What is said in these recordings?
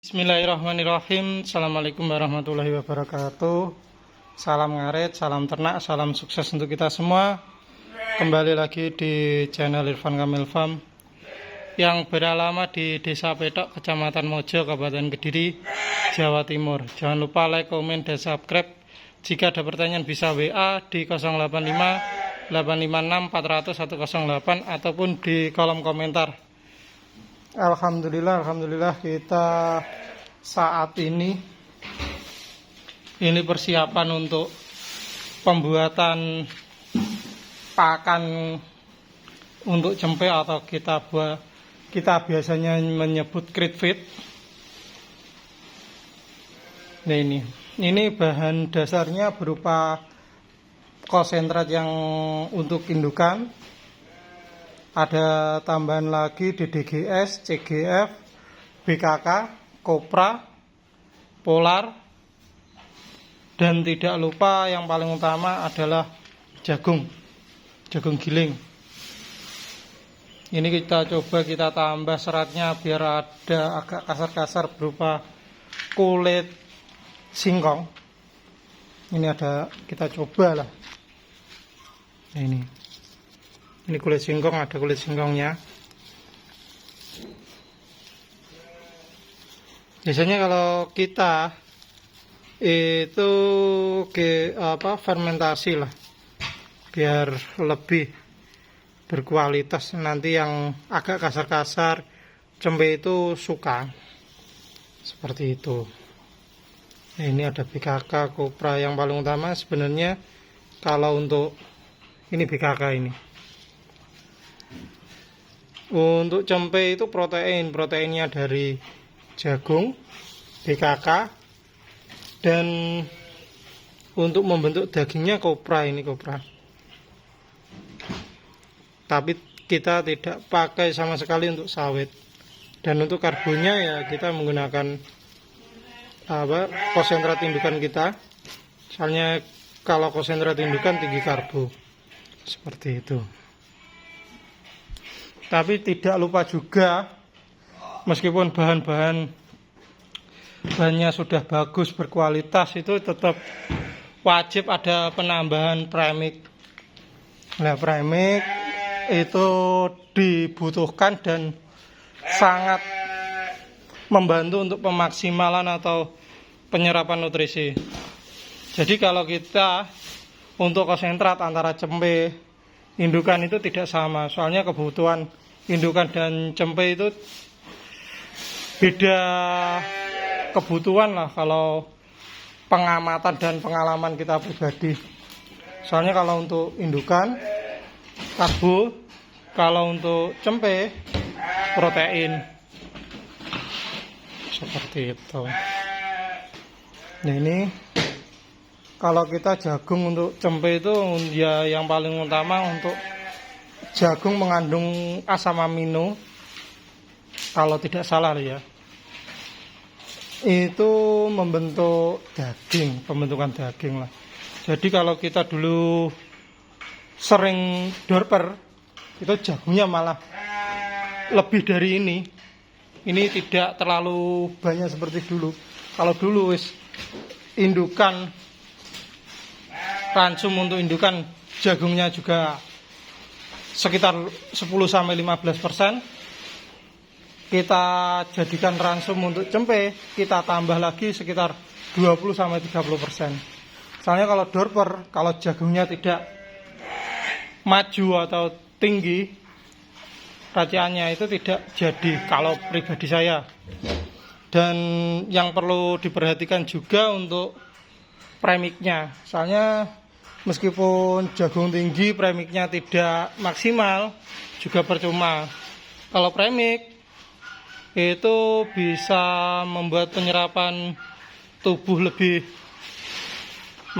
Bismillahirrahmanirrahim. Assalamualaikum warahmatullahi wabarakatuh. Salam ngaret, salam ternak, salam sukses untuk kita semua. Kembali lagi di channel Irfan Kamil Farm yang beralamat di Desa Petok, Kecamatan Mojo, Kabupaten Kediri, Jawa Timur. Jangan lupa like, komen, dan subscribe. Jika ada pertanyaan bisa WA di 085 856 400 108 ataupun di kolom komentar. Alhamdulillah kita saat ini persiapan untuk pembuatan pakan untuk cempe atau kita biasanya menyebut crate feed. Nah, ini bahan dasarnya berupa konsentrat yang untuk indukan. Ada tambahan lagi DDGS, CGF, BKK, Kopra, Polar, dan tidak lupa yang paling utama adalah jagung giling. Ini kita tambah seratnya biar ada agak kasar-kasar berupa kulit singkong. Ini kita coba lah. Ini kulit singkong, ada kulit singkongnya. Biasanya kalau kita itu fermentasi lah, biar lebih berkualitas. Nanti yang agak kasar-kasar cempe itu suka seperti itu. Nah, ini ada BKK, Kopra. Yang paling utama sebenarnya kalau untuk ini BKK ini. Untuk cempe itu proteinnya dari jagung, BKK, dan untuk membentuk dagingnya Kopra. Tapi kita tidak pakai sama sekali untuk sawit. Dan untuk karbonnya ya kita menggunakan konsentrat indukan kita. Soalnya kalau konsentrat indukan tinggi karbo. Seperti itu. Tapi tidak lupa juga, meskipun bahannya sudah bagus, berkualitas, itu tetap wajib ada penambahan premix. Nah, premix itu dibutuhkan dan sangat membantu untuk pemaksimalan atau penyerapan nutrisi. Jadi kalau kita untuk konsentrat antara cempe indukan itu tidak sama, soalnya kebutuhan indukan dan cempe itu beda kebutuhan lah kalau pengamatan dan pengalaman kita pribadi. Soalnya kalau untuk indukan karbo, kalau untuk cempe protein. Seperti itu. Nah, ini kalau kita jagung untuk cempe itu ya yang paling utama untuk jagung mengandung asam amino, kalau tidak salah ya. Itu pembentukan daging lah. Jadi kalau kita dulu sering dorper, itu jagungnya malah lebih dari ini. Ini tidak terlalu banyak seperti dulu. Kalau dulu indukan ransum untuk indukan jagungnya juga sekitar 10-15%. Kita jadikan ransum untuk cempe, kita tambah lagi sekitar 20-30%. Soalnya kalau dorper, kalau jagungnya tidak maju atau tinggi raciannya, itu tidak jadi kalau pribadi saya. Dan yang perlu diperhatikan juga untuk premixnya. Soalnya meskipun jagung tinggi, premixnya tidak maksimal, juga percuma. Kalau premix itu bisa membuat penyerapan tubuh lebih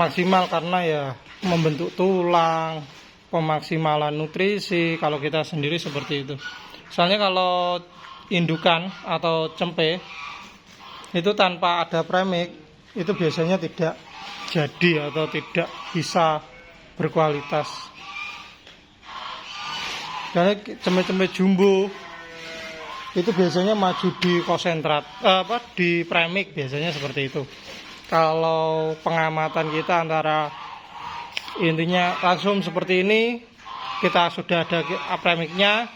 maksimal karena ya membentuk tulang, pemaksimalan nutrisi kalau kita sendiri seperti itu. Soalnya kalau indukan atau cempe itu tanpa ada premix itu biasanya tidak jadi atau tidak bisa berkualitas. Dan cempe-cempe jumbo itu biasanya maju di konsentrat, di premix biasanya seperti itu. Kalau pengamatan kita antara intinya langsung seperti ini, kita sudah ada premixnya,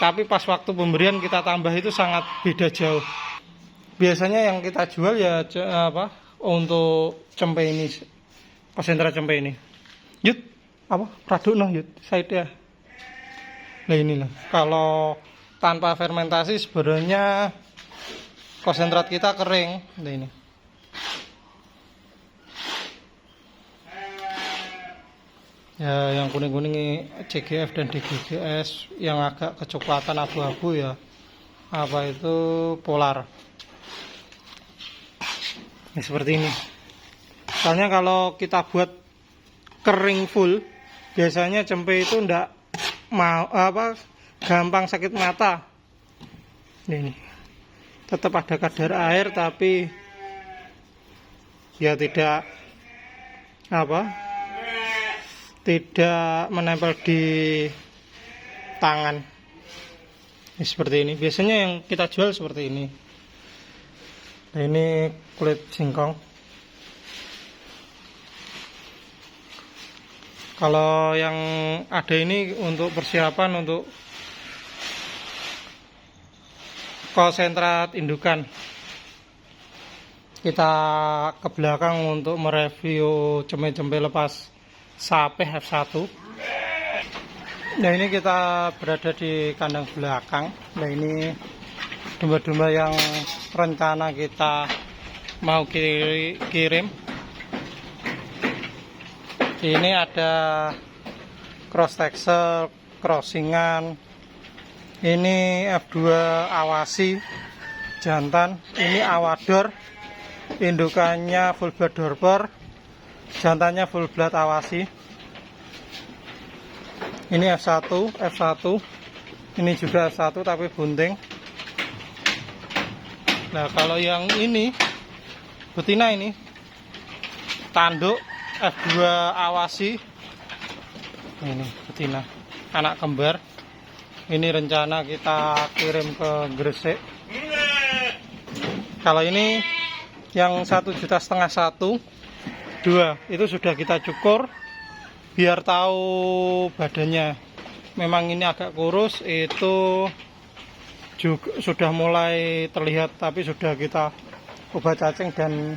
tapi pas waktu pemberian kita tambah itu sangat beda jauh. Biasanya yang kita jual ya untuk cempe ini, konsentrat cempe ini. Yud, Pradukno yud, saya ya. Nah inilah, kalau tanpa fermentasi sebenarnya konsentrat kita kering. Nah ini. Ya yang kuning-kuning ini CGF dan DGGS, yang agak kecoklatan abu-abu ya apa itu polar. Ini seperti ini. Soalnya kalau kita buat kering full, biasanya cempe itu ndak mau gampang sakit mata. Ini tetap ada kadar air tapi ya tidak menempel di tangan. Ini seperti ini. Biasanya yang kita jual seperti ini. Nah, ini kulit singkong. Kalau yang ada ini untuk persiapan untuk konsentrat indukan. Kita ke belakang untuk mereview cempe-cempe lepas sapi F1. Nah ini kita berada di kandang belakang. Nah ini domba-domba yang rencana kita mau kirim. Ini ada cross texel, crossingan. Ini F2 awasi jantan. Ini awador, indukannya full blood dorper, jantannya full blood awasi. Ini F1. Ini juga F1 tapi bunting. Nah kalau yang ini betina, ini tanduk F2 awasi. Ini betina, anak kembar. Ini rencana kita kirim ke Gresik. Kalau ini yang 1,5 juta 2 itu sudah kita cukur biar tahu badannya. Memang ini agak kurus, itu juga sudah mulai terlihat, tapi sudah kita obat cacing dan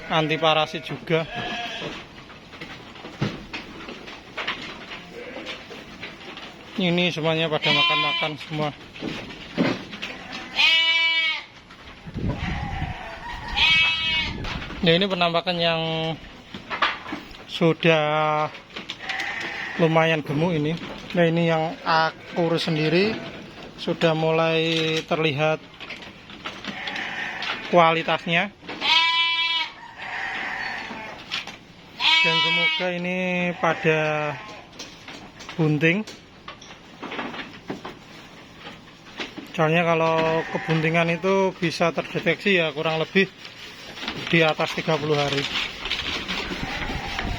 anti parasit juga. Ini semuanya pada makan-makan semua. Nah ini penampakan yang sudah lumayan gemuk ini. Nah ini yang aku urus sendiri, sudah mulai terlihat kualitasnya. Dan semoga ini pada bunting. Soalnya kalau kebuntingan itu bisa terdeteksi ya kurang lebih di atas 30 hari.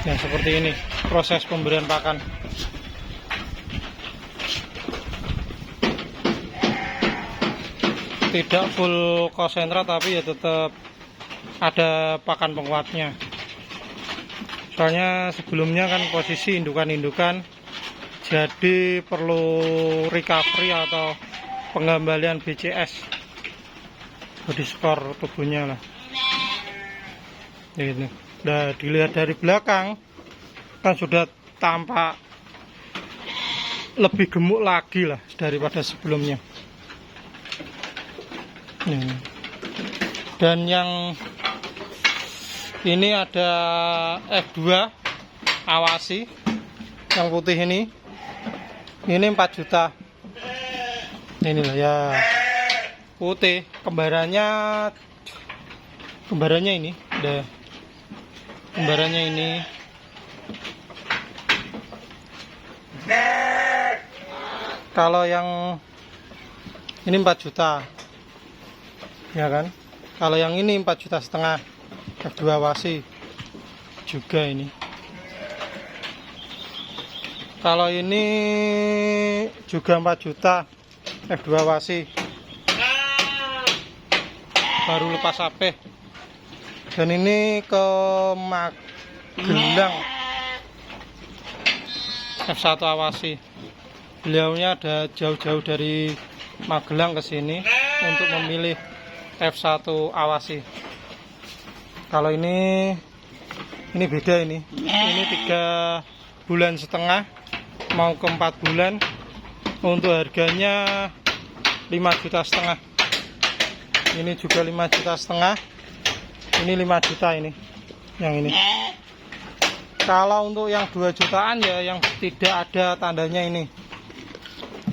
Nah seperti ini proses pemberian pakan. Tidak full konsentrat tapi ya tetap ada pakan penguatnya. Soalnya sebelumnya kan posisi indukan-indukan, jadi perlu recovery atau pengembalian BCS, body score tubuhnya lah. Ini. Nah, dilihat dari belakang kan sudah tampak lebih gemuk lagi lah daripada sebelumnya. Ini. Dan yang ini ada F2 awasi yang putih ini 4 juta. Inilah ya putih, kembarannya ini udah, kembarannya ini. Kalau yang ini 4 juta ya kan, kalau yang ini 4,5 juta F2 awasi juga ini. Kalau ini juga 4 juta F2 Awasi baru lepas HP. Dan ini ke Magelang F1 Awasi. Beliaunya ada jauh-jauh dari Magelang ke sini untuk memilih F1 Awasi. Kalau ini beda ini 3,5 bulan mau ke 4 bulan. Untuk harganya 5,5 juta. Ini juga 5,5 juta. Ini 5 juta ini. Yang ini. Kalau untuk yang 2 jutaan ya yang tidak ada tandanya ini.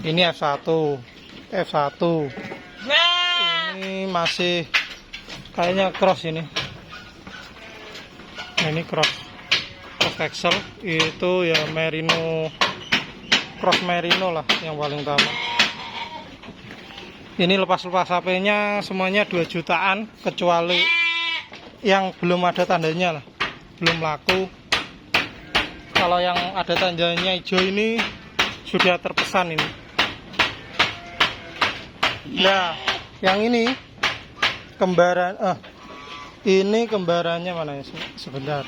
Ini F1. Ini masih kayaknya cross ini. Nah, ini cross Excel itu ya Merino, cross Merino lah yang paling utama. Ini lepas HP-nya semuanya 2 jutaan kecuali yang belum ada tandanya lah, belum laku. Kalau yang ada tandanya hijau ini sudah terpesan ini. Nah, yang ini kembaran ini kembarannya mana ya? Sebentar.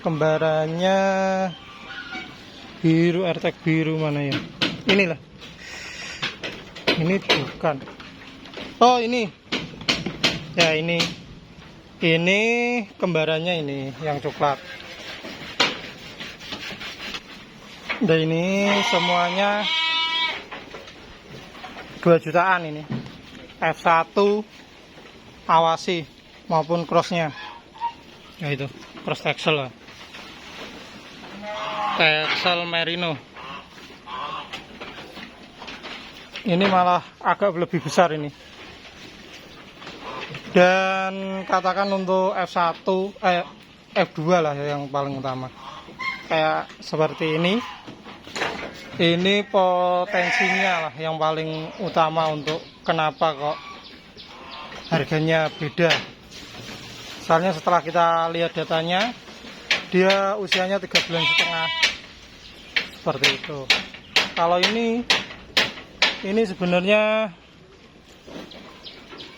Kembarannya biru, AirTag biru mana ya? Inilah. Ini bukan. Oh, ini. Ya, ini. Ini kembarannya ini yang coklat. Dan ini semuanya 2 jutaan ini. F1 Awasi maupun crossnya. Ya itu, cross Excel lah. Excel Merino. Ini malah agak lebih besar ini. Dan katakan untuk F1 F2 lah yang paling utama. Kayak seperti ini. Ini potensinya lah yang paling utama untuk kenapa kok harganya beda. Soalnya setelah kita lihat datanya, dia usianya 3,5 bulan. Seperti itu. Kalau ini sebenarnya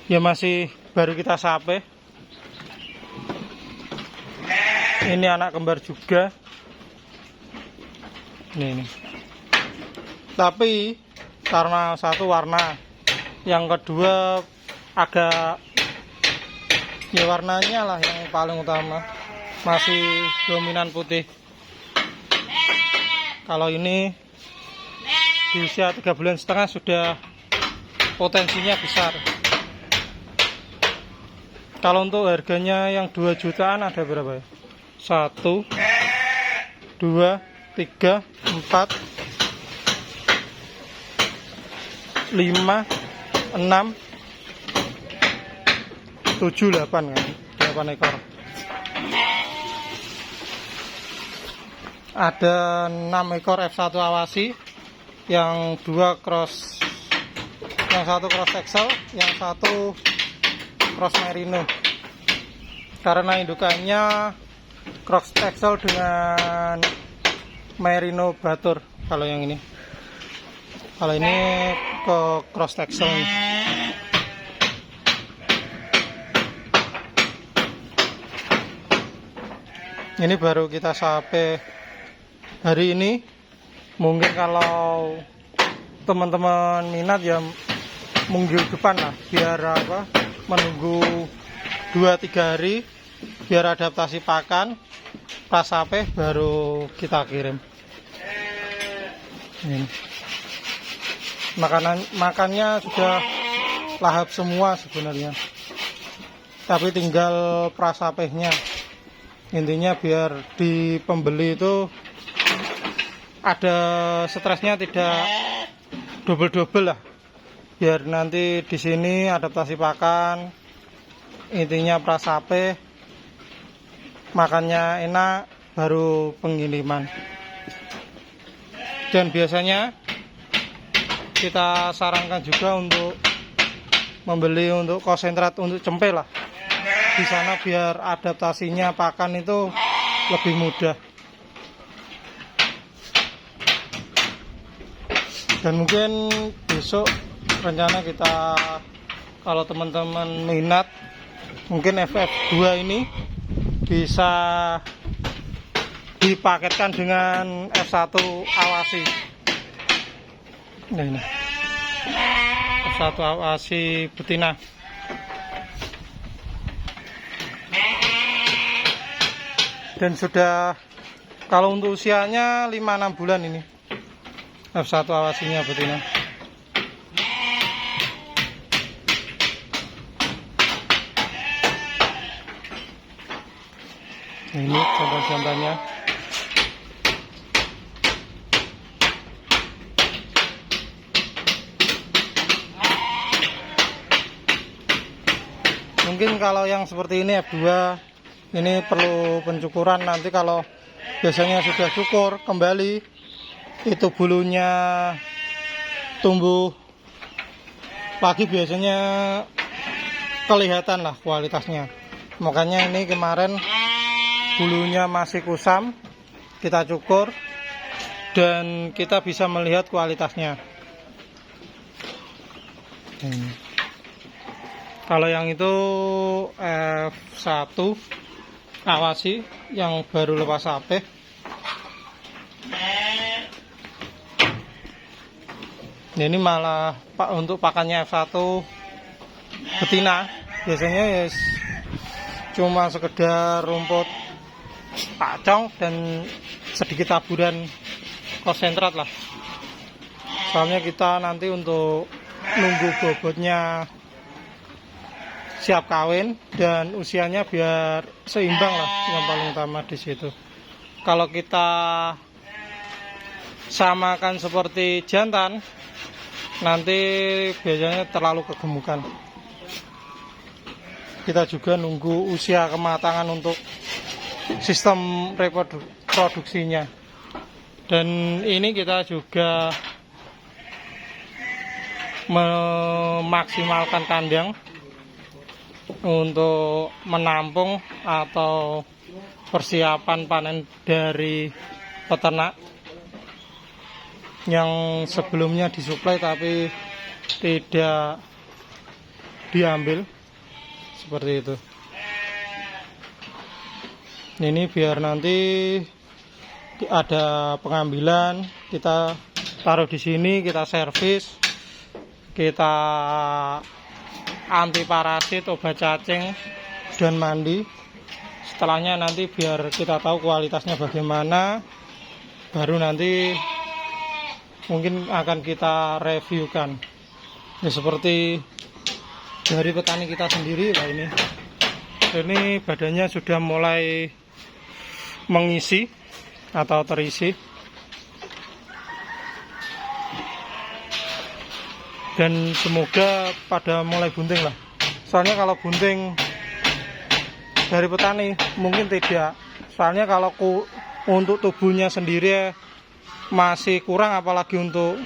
ya masih baru kita sape. Ini anak kembar juga. Ini. Tapi karena satu warna, yang kedua agak ya warnanya lah yang paling utama, masih dominan putih. Kalau ini di usia 3,5 bulan sudah potensinya besar. Kalau untuk harganya yang 2 jutaan ada berapa ya? 1, 2, 3, 4, 5, 6, 7, 8 kan? 8 ekor. Ada 6 ekor F1 Awasi, yang 2 cross, yang 1 cross Excel, yang 1 cross Merino. Karena indukannya cross Excel dengan Merino Batur. Kalau yang ini, kalau ini ke cross Excel. Ini baru kita sape hari ini. Mungkin kalau teman-teman minat ya minggu depan lah, biar menunggu 2-3 hari biar adaptasi pakan, pas sape baru kita kirim. Ini. Makannya sudah lahap semua sebenarnya, tapi tinggal prasapehnya. Intinya biar di pembeli itu ada stresnya, tidak double-double lah, biar nanti di sini adaptasi pakan, intinya prasape, makannya enak, baru pengiriman. Dan biasanya kita sarankan juga untuk membeli untuk konsentrat untuk cempe lah di sana, biar adaptasinya pakan itu lebih mudah. Dan mungkin besok rencana kita, kalau teman-teman minat, mungkin FF2 ini bisa dipaketkan dengan F1 awasi. Nah, ini F1 awasi betina. Dan sudah, kalau untuk usianya 5-6 bulan ini F1 awasinya betina. Ini contoh-contohnya. Mungkin kalau yang seperti ini F2 ini perlu pencukuran. Nanti kalau biasanya sudah cukur kembali, itu bulunya tumbuh lagi, biasanya kelihatan lah kualitasnya. Makanya ini kemarin bulunya masih kusam, kita cukur dan kita bisa melihat kualitasnya. Kalau yang itu F1 awasi yang baru lepas apeh. Ini malah untuk pakannya F1 betina, biasanya ya cuma sekedar rumput pacong dan sedikit taburan konsentrat lah. Soalnya kita nanti untuk nunggu bobotnya siap kawin dan usianya biar seimbang lah, yang paling utama di situ. Kalau kita samakan seperti jantan, nanti biasanya terlalu kegemukan. Kita juga nunggu usia kematangan untuk sistem reproduksinya. Dan ini kita juga memaksimalkan kandang untuk menampung atau persiapan panen dari peternak yang sebelumnya disuplai tapi tidak diambil, seperti itu. Ini biar nanti ada pengambilan, kita taruh di sini, kita servis, kita anti parasit, obat cacing, dan mandi. Setelahnya nanti biar kita tahu kualitasnya bagaimana, baru nanti mungkin akan kita reviewkan. Ya, seperti dari petani kita sendiri lah ini. Ini badannya sudah mulai mengisi atau terisi. Dan semoga pada mulai bunting lah. Soalnya kalau bunting dari petani mungkin tidak. Soalnya kalau untuk tubuhnya sendiri masih kurang, apalagi untuk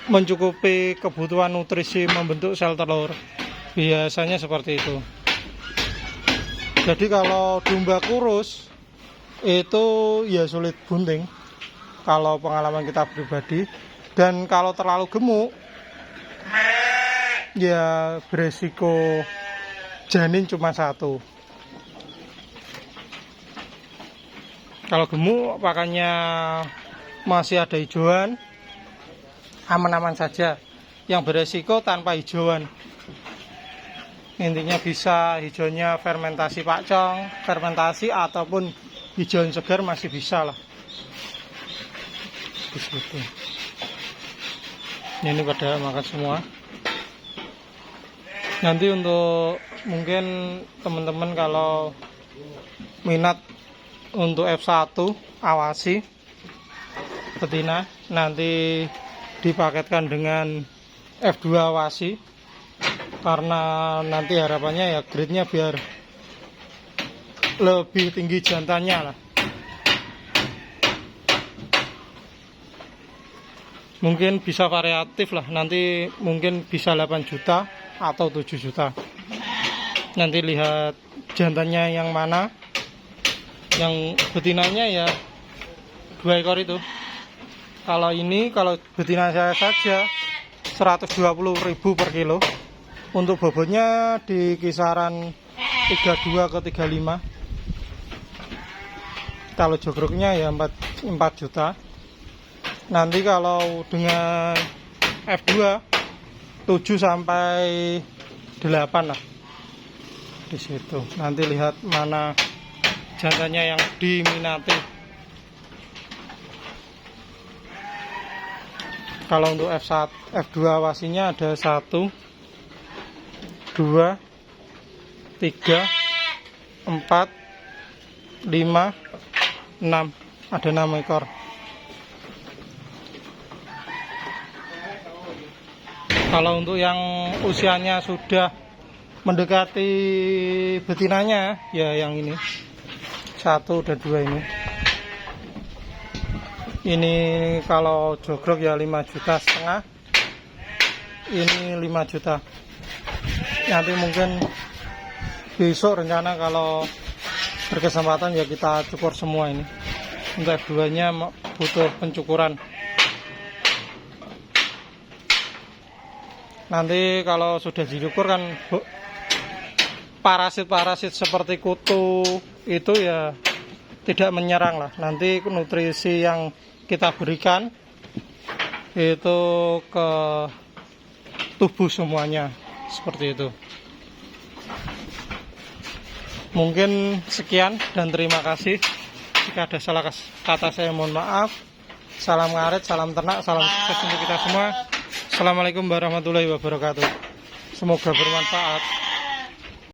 mencukupi kebutuhan nutrisi membentuk sel telur, biasanya seperti itu. Jadi kalau domba kurus itu ya sulit bunting, kalau pengalaman kita pribadi. Dan kalau terlalu gemuk ya beresiko janin cuma satu. Kalau gemuk pakannya masih ada hijauan, aman-aman saja. Yang beresiko tanpa hijauan, intinya bisa hijaunya fermentasi pacong, fermentasi ataupun hijauan segar masih bisa lah. Begitu. Ini pada makan semua. Nanti untuk mungkin teman-teman kalau minat untuk F1 awasi betina, nanti dipaketkan dengan F2 awasi, karena nanti harapannya ya grade-nya biar lebih tinggi jantannya lah. Mungkin bisa variatif lah, nanti mungkin bisa 8 juta atau 7 juta. Nanti lihat jantannya yang mana. Yang betinanya ya 2 ekor itu. Kalau ini, kalau betina saya saja 120.000 per kilo. Untuk bobotnya di kisaran 32 ke 35. Kalau jogroknya ya 4 juta. Nanti kalau dengan F2 7 sampai 8 lah. Di situ. Nanti lihat mana jantannya yang diminati. Kalau untuk F1, F2 wasinya ada 1 2 3 4 5 6, ada 6 ekor. Kalau untuk yang usianya sudah mendekati betinanya, ya yang ini 1 dan 2 ini. Ini kalau jogrok ya 5,5 juta. Ini 5 juta. Nanti mungkin besok rencana kalau berkesempatan ya kita cukur semua ini. Untuk F2 nya butuh pencukuran. Nanti kalau sudah dicukur kan parasit-parasit seperti kutu itu ya tidak menyerang lah. Nanti nutrisi yang kita berikan itu ke tubuh semuanya, seperti itu. Mungkin sekian dan terima kasih. Jika ada salah kata saya mohon maaf. Salam ngarit, salam ternak, salam sukses untuk kita semua. Assalamualaikum warahmatullahi wabarakatuh. Semoga bermanfaat.